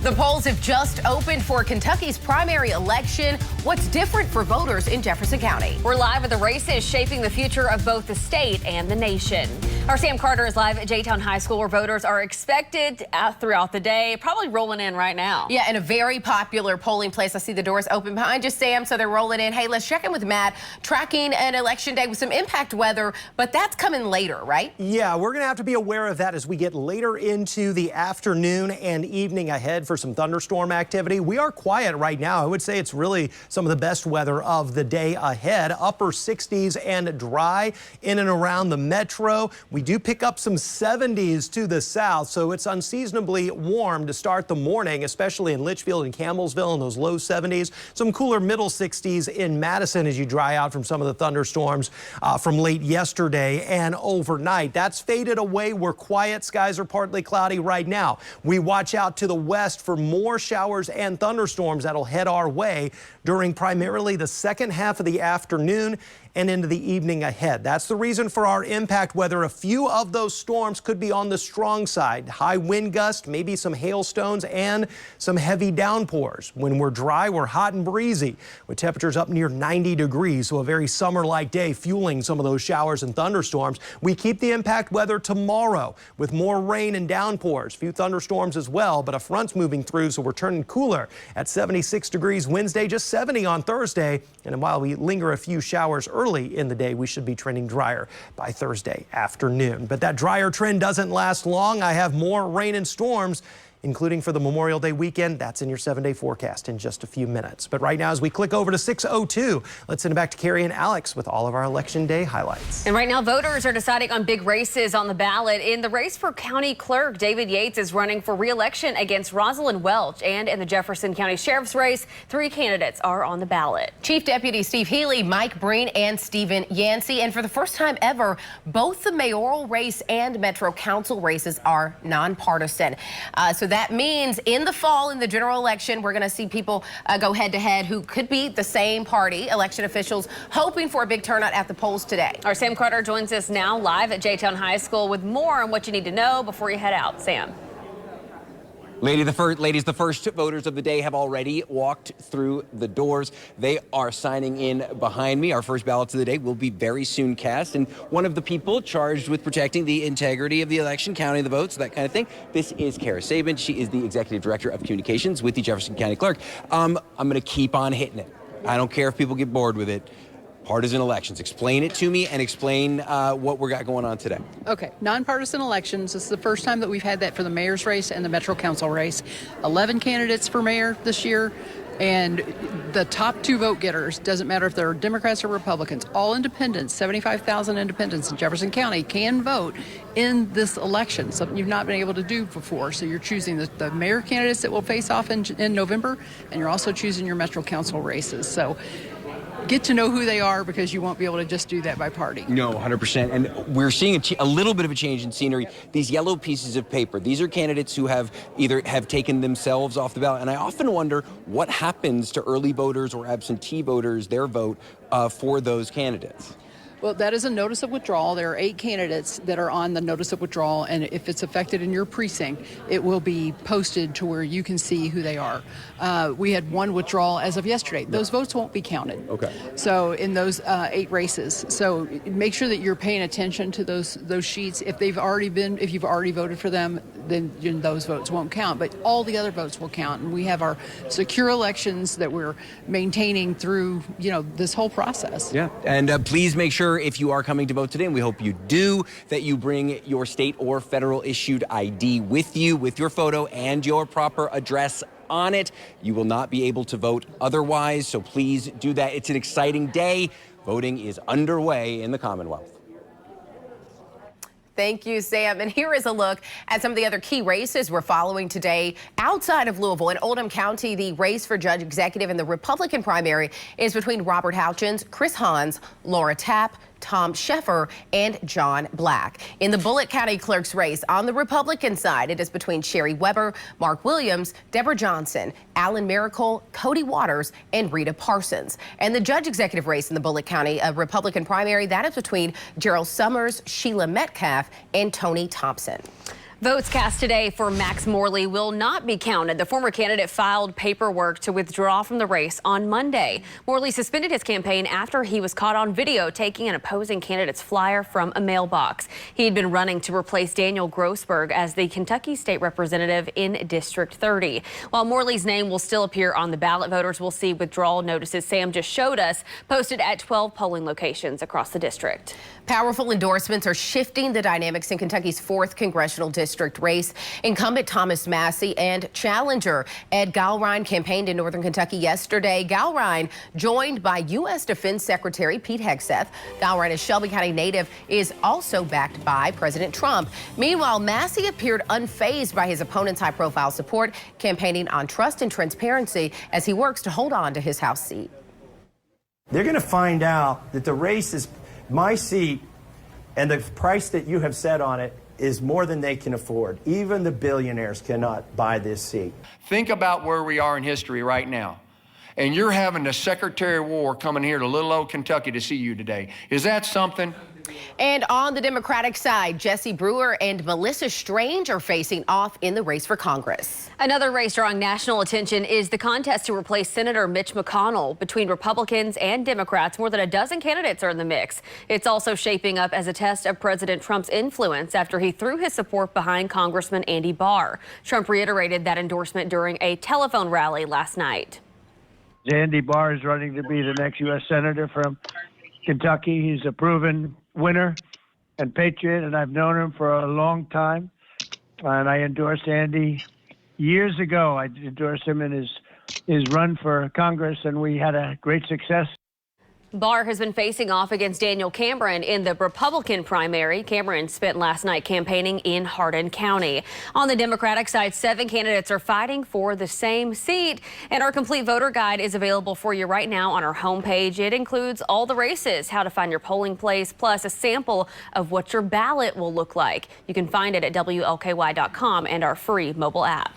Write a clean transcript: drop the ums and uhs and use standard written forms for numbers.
The polls have just opened for Kentucky's primary election. What's different for voters in Jefferson County? We're live at the races shaping the future of both the state and the nation. Our Sam Carter is live at J-Town High School, where voters are expected throughout the day, probably rolling in right now. Yeah, in a very popular polling place. I see the doors open behind you, Sam, so they're rolling in. Hey, let's check in with Matt, tracking an election day with some impact weather, but that's coming later, right? Yeah, we're going to have to be aware of that as we get later into the afternoon and evening ahead for some thunderstorm activity. We are quiet right now. I would say it's really some of the best weather of the day ahead. Upper 60s and dry in and around the metro. We do pick up some 70s to the south, so it's unseasonably warm to start the morning, especially in Litchfield and Campbellsville in those low 70s. Some cooler middle 60s in Madison as you dry out from some of the thunderstorms from late yesterday and overnight. That's faded away. We're quiet. Skies are partly cloudy right now. We watch out to the west for more showers and thunderstorms that'll head our way during primarily the second half of the afternoon and into the evening ahead. That's the reason for our impact weather. A few of those storms could be on the strong side. High wind gust, maybe some hailstones and some heavy downpours. When we're dry, we're hot and breezy with temperatures up near 90 degrees. So a very summer-like day fueling some of those showers and thunderstorms. We keep the impact weather tomorrow with more rain and downpours. Few thunderstorms as well, but a front's moving through, so we're turning cooler at 76 degrees Wednesday, just 70 on Thursday. And while we linger a few showers early in the day, we should be trending drier by Thursday afternoon. But that drier trend doesn't last long. I have more rain and storms, including for the Memorial Day weekend. That's in your 7-day forecast in just a few minutes. But right now, as we click over to 6:02, let's send it back to Carrie and Alex with all of our Election Day highlights. And right now, voters are deciding on big races on the ballot. In the race for county clerk, David Yates is running for re-election against Rosalind Welch. And in the Jefferson County Sheriff's race, 3 candidates are on the ballot. Chief Deputy Steve Healy, Mike Breen, and Stephen Yancey. And for the first time ever, both the mayoral race and Metro Council races are nonpartisan. So that means in the fall, in the general election, we're going to see people go head-to-head who could be the same party. Election officials hoping for a big turnout at the polls today. Our Sam Carter joins us now live at J-Town High School with more on what you need to know before you head out. Sam. Ladies, the first voters of the day have already walked through the doors. They are signing in behind me. Our first ballots of the day will be very soon cast. And one of the people charged with protecting the integrity of the election, counting the votes, that kind of thing, this is Kara Sabin. She is the Executive Director of Communications with the Jefferson County Clerk. I'm going to keep on hitting it. I don't care if people get bored with it. Partisan elections. Explain it to me and explain what we got going on today. Okay, nonpartisan elections. This is the first time that we've had that for the mayor's race and the Metro Council race. 11 candidates for mayor this year, and the top 2 vote getters, doesn't matter if they're Democrats or Republicans, all independents, 75,000 independents in Jefferson County can vote in this election, something you've not been able to do before. So you're choosing the mayor candidates that will face off in November, and you're also choosing your Metro Council races. So get to know who they are, because you won't be able to just do that by party. No, 100%. And we're seeing a little bit of a change in scenery. These yellow pieces of paper, these are candidates who have taken themselves off the ballot. And I often wonder what happens to early voters or absentee voters, their vote for those candidates. Well, that is a notice of withdrawal. There are 8 candidates that are on the notice of withdrawal, and if it's affected in your precinct, it will be posted to where you can see who they are. We had 1 withdrawal as of yesterday. Those votes won't be counted. Okay. So in those 8 races, so make sure that you're paying attention to those sheets. If you've already voted for them, then those votes won't count. But all the other votes will count, and we have our secure elections that we're maintaining through this whole process. Yeah, and please make sure, if you are coming to vote today, and we hope you do, that you bring your state or federal issued ID with you, with your photo and your proper address on it. You will not be able to vote otherwise, so please do that. It's an exciting day. Voting is underway in the Commonwealth. Thank you, Sam. And here is a look at some of the other key races we're following today outside of Louisville. In Oldham County, the race for judge executive in the Republican primary is between Robert Houchins, Chris Hans, Laura Tapp, Tom Sheffer, and John Black. In the Bullitt County clerk's race on the Republican side, it is between Sherry Weber, Mark Williams, Deborah Johnson, Alan Miracle, Cody Waters, and Rita Parsons. And the judge executive race in the Bullitt County Republican primary, that is between Gerald Summers, Sheila Metcalf, and Tony Thompson. Votes cast today for Max Morley will not be counted. The former candidate filed paperwork to withdraw from the race on Monday. Morley suspended his campaign after he was caught on video taking an opposing candidate's flyer from a mailbox. He had been running to replace Daniel Grossberg as the Kentucky state representative in District 30. While Morley's name will still appear on the ballot, voters will see withdrawal notices Sam just showed us posted at 12 polling locations across the district. Powerful endorsements are shifting the dynamics in Kentucky's 4th congressional district race. Incumbent Thomas Massey and challenger Ed Galrein campaigned in northern Kentucky yesterday. Galrein joined by U.S. Defense Secretary Pete Hegseth. Galrein, a Shelby County native, is also backed by President Trump. Meanwhile, Massey appeared unfazed by his opponent's high-profile support, campaigning on trust and transparency as he works to hold on to his House seat. They're going to find out that the race is my seat, and the price that you have set on it is more than they can afford. Even the billionaires cannot buy this seat. Think about where we are in history right now. And you're having the Secretary of War coming here to little old Kentucky to see you today. Is that something? And on the Democratic side, Jesse Brewer and Melissa Strange are facing off in the race for Congress. Another race drawing national attention is the contest to replace Senator Mitch McConnell. Between Republicans and Democrats, more than a dozen candidates are in the mix. It's also shaping up as a test of President Trump's influence after he threw his support behind Congressman Andy Barr. Trump reiterated that endorsement during a telephone rally last night. Andy Barr is running to be the next U.S. Senator from Kentucky. He's a proven winner and patriot, and I've known him for a long time. And I endorsed Andy years ago. I endorsed him in his run for Congress, and we had a great success. Barr has been facing off against Daniel Cameron in the Republican primary. Cameron spent last night campaigning in Hardin County. On the Democratic side, 7 candidates are fighting for the same seat, and our complete voter guide is available for you right now on our homepage. It includes all the races, how to find your polling place, plus a sample of what your ballot will look like. You can find it at WLKY.com and our free mobile app.